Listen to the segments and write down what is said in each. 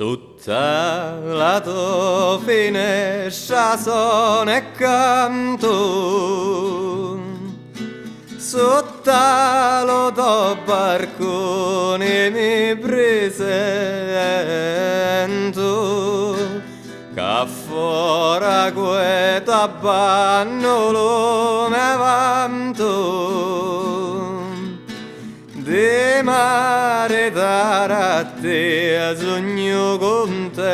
Sotto la tua finestra sono e canto, sotto lo tuo barcone mi presento, che fuori questo abbannolo mi vanto. Di mare a te sogno contento.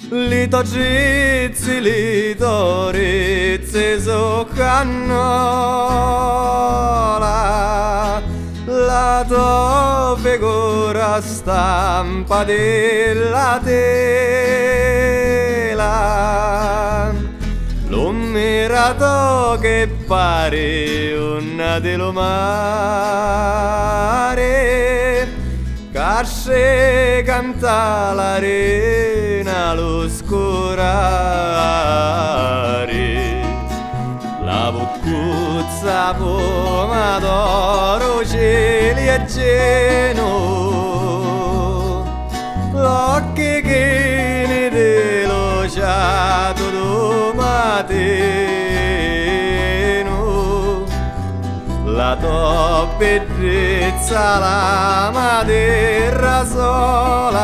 Lito gizzi, lito rizzi su cannola, la tua figura stampa della tela. L'ho mirato che pare una dello mare, casce canta l'arena lo scurare, la boccuzza pomodoro cieli e geno, l'occhio che ne delociato matino, la tua bellezza la madeira sola,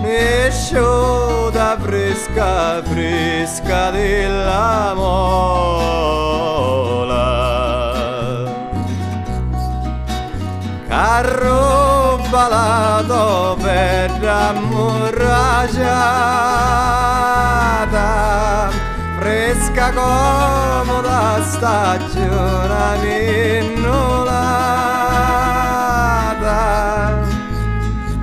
mi sciota fresca fresca della mola, carro balato per ammorragiata, fresca comoda stagione innolata,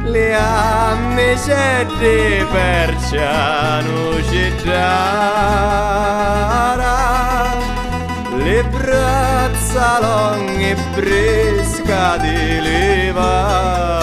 le amiche di perciano cittara, le braccia lunghe e fresca di levara.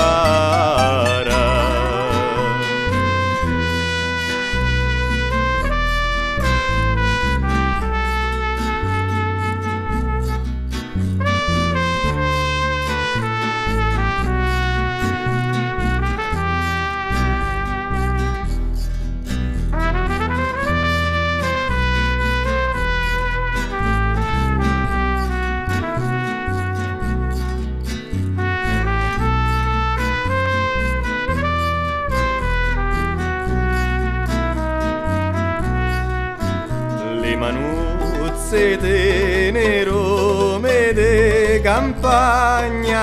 Manuzze tenero me de campagna,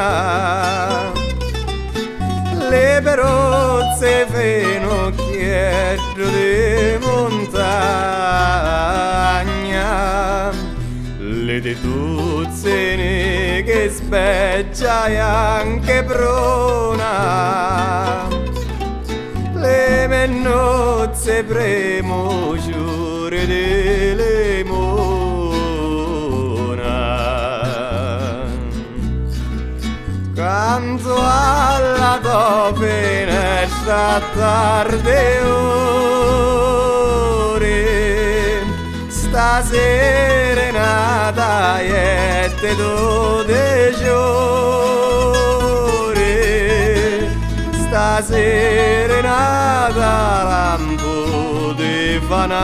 le perozze fenocchietto di montagna, le tetuzze che speccia e anche prona, le mennozze premosciure delle mona, canto alla tua finestra a tarde ore, sta serenata e te do de giore, sta serenata lampo di fanale,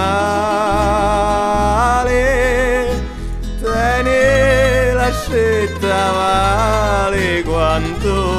tieni la scelta vale quanto